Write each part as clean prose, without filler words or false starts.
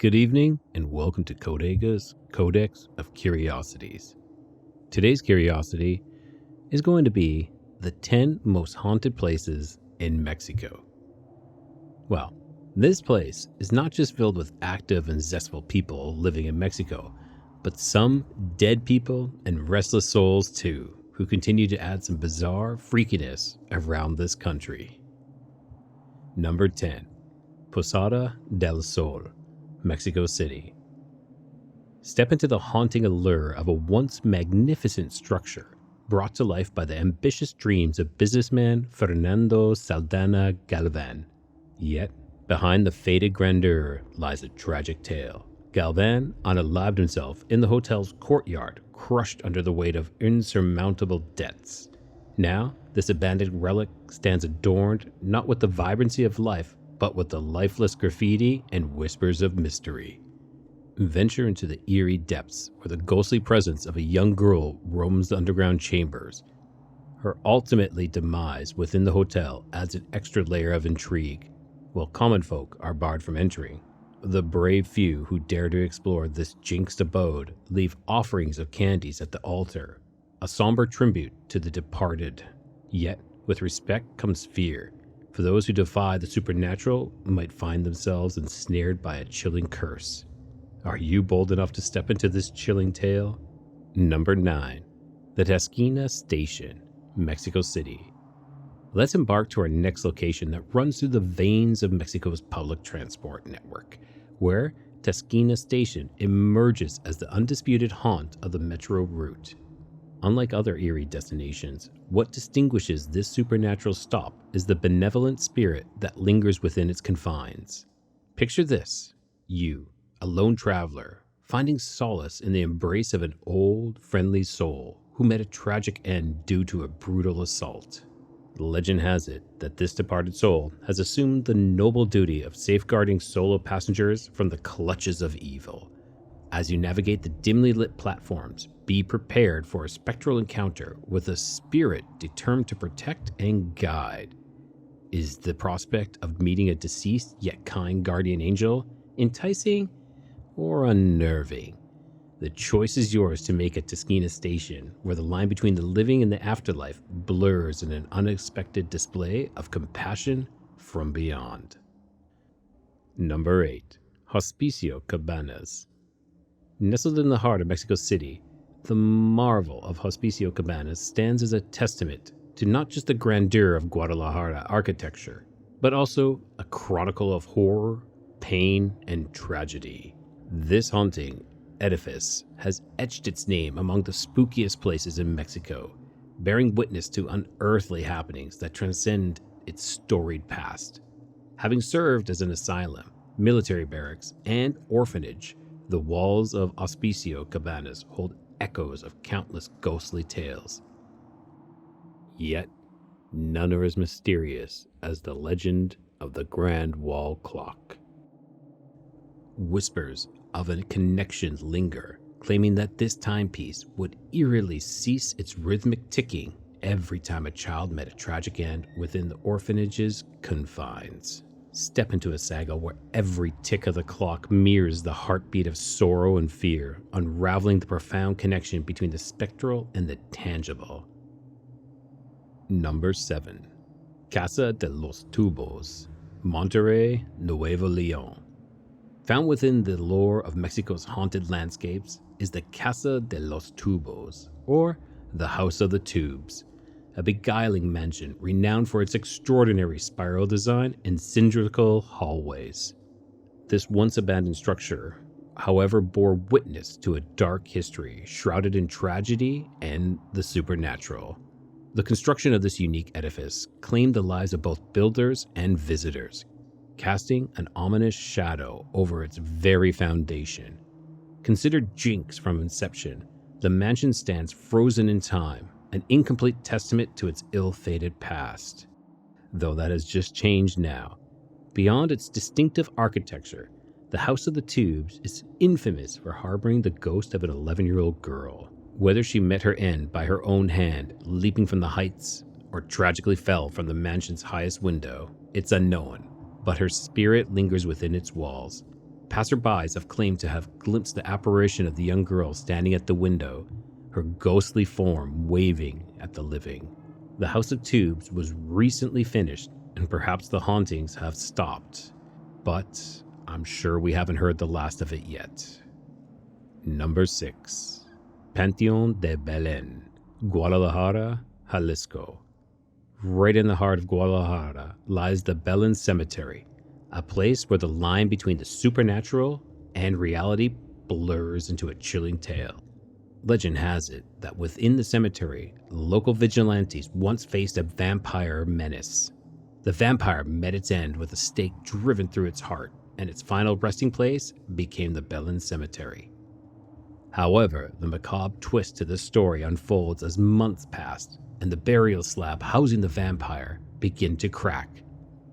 Good evening, and welcome to Codega's Codex of Curiosities. Today's curiosity is going to be the 10 most haunted places in Mexico. Well, this place is not just filled with active and zestful people living in Mexico, but some dead people and restless souls too, who continue to add some bizarre freakiness around this country. Number 10. Posada del Sol, Mexico City. Step into the haunting allure of a once magnificent structure brought to life by the ambitious dreams of businessman Fernando Saldana Galvan. Yet, behind the faded grandeur lies a tragic tale. Galvan unalived himself in the hotel's courtyard, crushed under the weight of insurmountable debts. Now, this abandoned relic stands adorned not with the vibrancy of life, but with the lifeless graffiti and whispers of mystery. Venture into the eerie depths where the ghostly presence of a young girl roams the underground chambers. Her ultimately demise within the hotel adds an extra layer of intrigue. While common folk are barred from entering, the brave few who dare to explore this jinxed abode leave offerings of candies at the altar, a somber tribute to the departed. Yet, with respect comes fear, for those who defy the supernatural might find themselves ensnared by a chilling curse. Are you bold enough to step into this chilling tale? Number 9. The Tesina Station, Mexico City. Let's embark to our next location that runs through the veins of Mexico's public transport network, where Tesina Station emerges as the undisputed haunt of the metro route. Unlike other eerie destinations, what distinguishes this supernatural stop is the benevolent spirit that lingers within its confines. Picture this: you, a lone traveler, finding solace in the embrace of an old, friendly soul who met a tragic end due to a brutal assault. Legend has it that this departed soul has assumed the noble duty of safeguarding solo passengers from the clutches of evil. As you navigate the dimly lit platforms, be prepared for a spectral encounter with a spirit determined to protect and guide. Is the prospect of meeting a deceased yet kind guardian angel enticing or unnerving? The choice is yours to make at Tesina Station, where the line between the living and the afterlife blurs in an unexpected display of compassion from beyond. Number 8. Hospicio Cabanas. Nestled in the heart of Mexico City, the marvel of Hospicio Cabanas stands as a testament to not just the grandeur of Guadalajara architecture, but also a chronicle of horror, pain, and tragedy. This haunting edifice has etched its name among the spookiest places in Mexico, bearing witness to unearthly happenings that transcend its storied past. Having served as an asylum, military barracks, and orphanage, the walls of Hospicio Cabanas hold echoes of countless ghostly tales. Yet, none are as mysterious as the legend of the Grand Wall Clock. Whispers of a connection linger, claiming that this timepiece would eerily cease its rhythmic ticking every time a child met a tragic end within the orphanage's confines. Step into a saga where every tick of the clock mirrors the heartbeat of sorrow and fear, unraveling the profound connection between the spectral and the tangible. Number 7. Casa de los Tubos, Monterrey, Nuevo León. Found within the lore of Mexico's haunted landscapes is the Casa de los Tubos, or the House of the Tubes, a beguiling mansion renowned for its extraordinary spiral design and cylindrical hallways. This once abandoned structure, however, bore witness to a dark history shrouded in tragedy and the supernatural. The construction of this unique edifice claimed the lives of both builders and visitors, casting an ominous shadow over its very foundation. Considered jinx from inception, the mansion stands frozen in time, an incomplete testament to its ill-fated past. Though that has just changed now. Beyond its distinctive architecture, the House of the Tubes is infamous for harboring the ghost of an 11-year-old girl. Whether she met her end by her own hand, leaping from the heights, or tragically fell from the mansion's highest window, it's unknown, but her spirit lingers within its walls, Passerbys have claimed to have glimpsed the apparition of the young girl standing at the window, her ghostly form waving at the living. The House of Tubos was recently finished, and perhaps the hauntings have stopped, but I'm sure we haven't heard the last of it yet. Number 6. Panteon de Belén, Guadalajara, Jalisco. Right in the heart of Guadalajara lies the Bellon Cemetery, a place where the line between the supernatural and reality blurs into a chilling tale. Legend has it that within the cemetery, local vigilantes once faced a vampire menace. The vampire met its end with a stake driven through its heart, and its final resting place became the Bellon Cemetery. However, the macabre twist to this story unfolds as months passed, and the burial slab housing the vampire began to crack.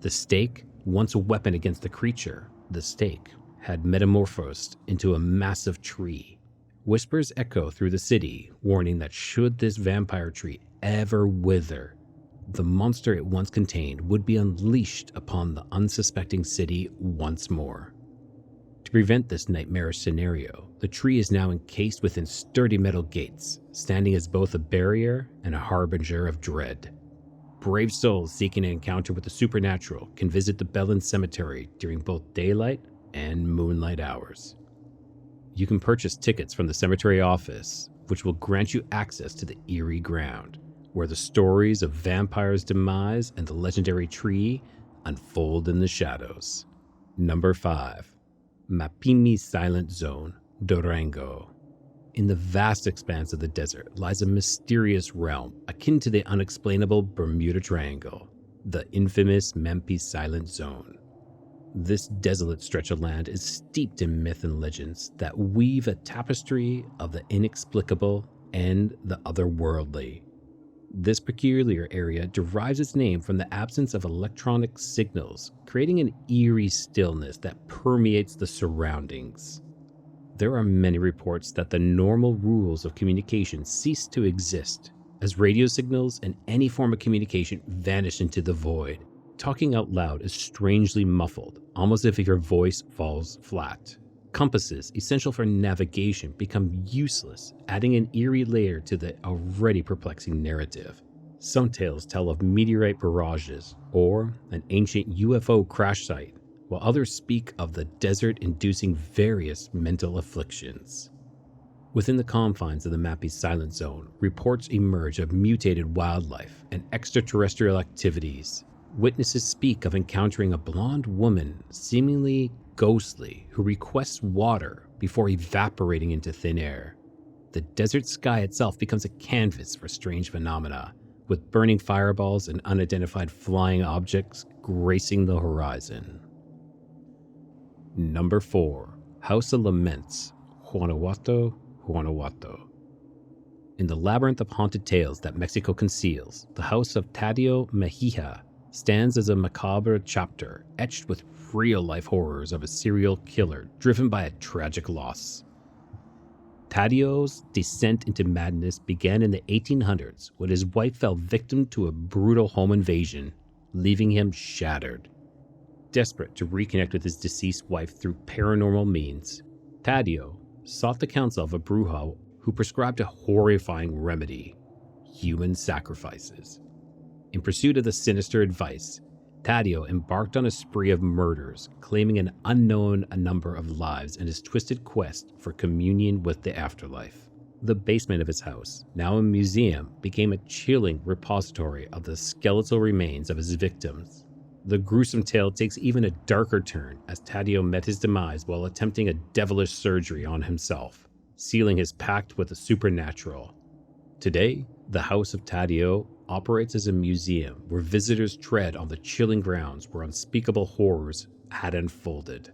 The stake, once a weapon against the creature, the stake had metamorphosed into a massive tree. Whispers echo through the city, warning that should this vampire tree ever wither, the monster it once contained would be unleashed upon the unsuspecting city once more. To prevent this nightmarish scenario, the tree is now encased within sturdy metal gates, standing as both a barrier and a harbinger of dread. Brave souls seeking an encounter with the supernatural can visit the Bellon Cemetery during both daylight and moonlight hours. You can purchase tickets from the cemetery office, which will grant you access to the eerie ground, where the stories of vampires' demise and the legendary tree unfold in the shadows. Number 5. Mapimi Silent Zone, Durango. In the vast expanse of the desert lies a mysterious realm akin to the unexplainable Bermuda Triangle, the infamous Mapimi Silent Zone. This desolate stretch of land is steeped in myth and legends that weave a tapestry of the inexplicable and the otherworldly. This peculiar area derives its name from the absence of electronic signals, creating an eerie stillness that permeates the surroundings. There are many reports that the normal rules of communication cease to exist, as radio signals and any form of communication vanish into the void. Talking out loud is strangely muffled, almost as if your voice falls flat. Compasses, essential for navigation, become useless, adding an eerie layer to the already perplexing narrative. Some tales tell of meteorite barrages or an ancient UFO crash site, while others speak of the desert inducing various mental afflictions. Within the confines of the Mapimi Silent Zone, reports emerge of mutated wildlife and extraterrestrial activities. Witnesses speak of encountering a blonde woman, seemingly ghostly, who requests water before evaporating into thin air. The desert sky itself becomes a canvas for strange phenomena, with burning fireballs and unidentified flying objects gracing the horizon. Number 4. House of Laments, Guanajuato, Guanajuato. In the labyrinth of haunted tales that Mexico conceals, the house of Tadeo Mejia stands as a macabre chapter etched with real-life horrors of a serial killer driven by a tragic loss. Tadeo's descent into madness began in the 1800s when his wife fell victim to a brutal home invasion, leaving him shattered. Desperate to reconnect with his deceased wife through paranormal means, Tadeo sought the counsel of a bruja who prescribed a horrifying remedy: human sacrifices. In pursuit of the sinister advice, Tadeo embarked on a spree of murders, claiming an unknown number of lives in his twisted quest for communion with the afterlife. The basement of his house, now a museum, became a chilling repository of the skeletal remains of his victims. The gruesome tale takes even a darker turn as Tadeo met his demise while attempting a devilish surgery on himself, sealing his pact with the supernatural. Today, the House of Tadeo operates as a museum where visitors tread on the chilling grounds where unspeakable horrors had unfolded.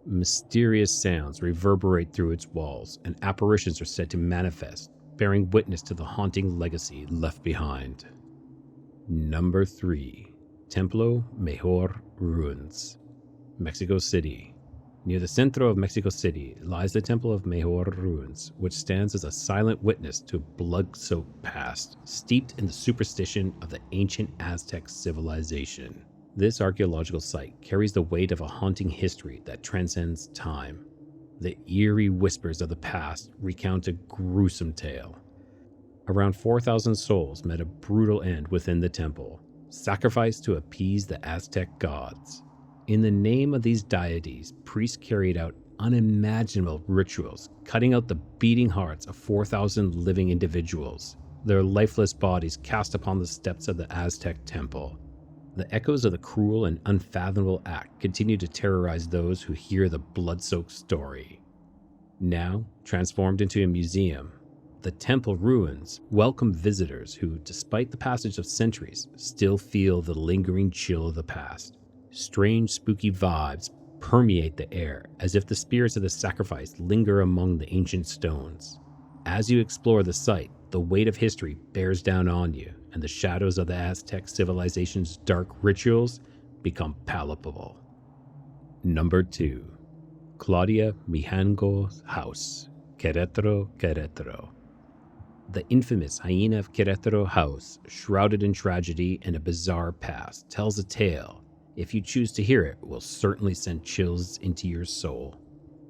Mysterious sounds reverberate through its walls, and apparitions are said to manifest, bearing witness to the haunting legacy left behind. Number 3. Templo Meor ruins, Mexico City. Near the centro of Mexico City lies the Temple of Meor ruins, which stands as a silent witness to a blood-soaked past, steeped in the superstition of the ancient Aztec civilization. This archaeological site carries the weight of a haunting history that transcends time. The eerie whispers of the past recount a gruesome tale. Around 4,000 souls met a brutal end within the temple, sacrificed to appease the Aztec gods. In the name of these deities, priests carried out unimaginable rituals, cutting out the beating hearts of 4,000 living individuals, their lifeless bodies cast upon the steps of the Aztec temple. The echoes of the cruel and unfathomable act continue to terrorize those who hear the blood-soaked story. Now, transformed into a museum, the temple ruins welcome visitors who, despite the passage of centuries, still feel the lingering chill of the past. Strange, spooky vibes permeate the air as if the spirits of the sacrifice linger among the ancient stones. As you explore the site, the weight of history bears down on you, and the shadows of the Aztec civilization's dark rituals become palpable. Number 2. Claudia Mijango's house, Querétaro, Querétaro. The infamous Hyena of Querétaro house, shrouded in tragedy and a bizarre past, tells a tale. If you choose to hear it, will certainly send chills into your soul.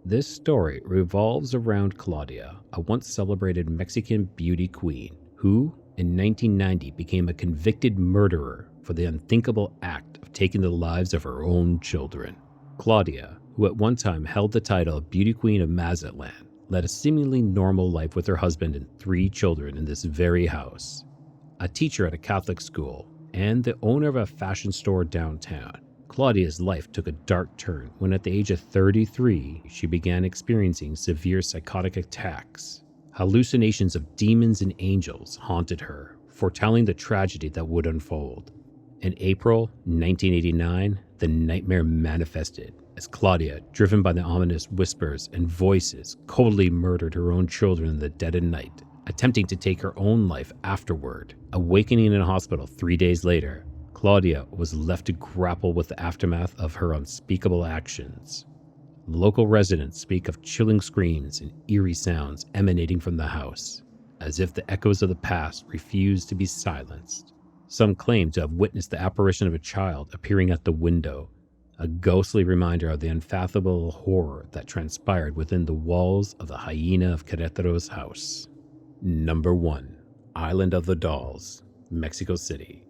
This story revolves around Claudia, a once celebrated Mexican beauty queen, who, in 1990, became a convicted murderer for the unthinkable act of taking the lives of her own children. Claudia, who at one time held the title of Beauty Queen of Mazatlan, led a seemingly normal life with her husband and 3 children in this very house. A teacher at a Catholic school and the owner of a fashion store downtown, Claudia's life took a dark turn when at the age of 33, she began experiencing severe psychotic attacks. Hallucinations of demons and angels haunted her, foretelling the tragedy that would unfold. In April 1989, the nightmare manifested as Claudia, driven by the ominous whispers and voices, coldly murdered her own children in the dead of night, attempting to take her own life afterward. Awakening in a hospital 3 days later, Claudia was left to grapple with the aftermath of her unspeakable actions. Local residents speak of chilling screams and eerie sounds emanating from the house, as if the echoes of the past refused to be silenced. Some claim to have witnessed the apparition of a child appearing at the window, a ghostly reminder of the unfathomable horror that transpired within the walls of the Hyena of Querétaro's house. Number 1. Island of the Dolls, Mexico City.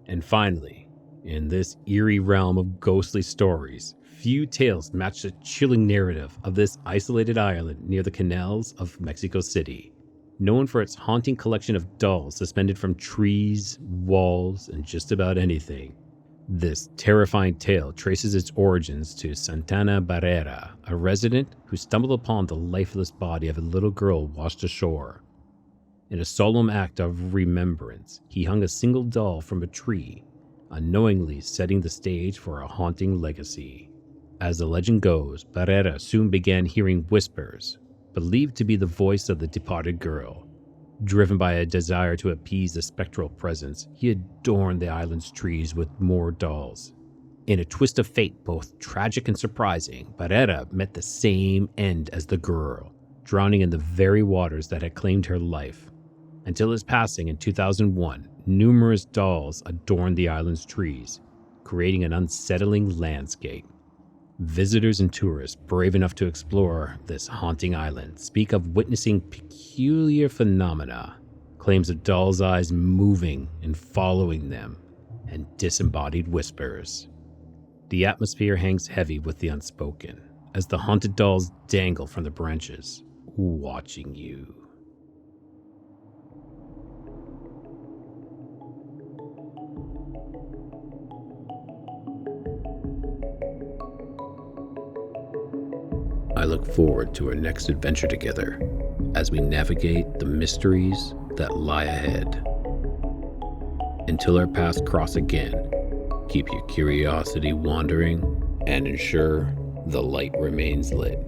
And finally, in this eerie realm of ghostly stories, few tales match the chilling narrative of this isolated island near the canals of Mexico City. Known for its haunting collection of dolls suspended from trees, walls, and just about anything, this terrifying tale traces its origins to Santana Barrera, a resident who stumbled upon the lifeless body of a little girl washed ashore. In a solemn act of remembrance, he hung a single doll from a tree, unknowingly setting the stage for a haunting legacy. As the legend goes, Barrera soon began hearing whispers, believed to be the voice of the departed girl. Driven by a desire to appease the spectral presence, he adorned the island's trees with more dolls. In a twist of fate both tragic and surprising, Barrera met the same end as the girl, drowning in the very waters that had claimed her life. Until his passing in 2001, numerous dolls adorned the island's trees, creating an unsettling landscape. Visitors and tourists brave enough to explore this haunting island speak of witnessing peculiar phenomena, claims of dolls' eyes moving and following them, and disembodied whispers. The atmosphere hangs heavy with the unspoken, as the haunted dolls dangle from the branches, watching you. I look forward to our next adventure together as we navigate the mysteries that lie ahead. Until our paths cross again, keep your curiosity wandering and ensure the light remains lit.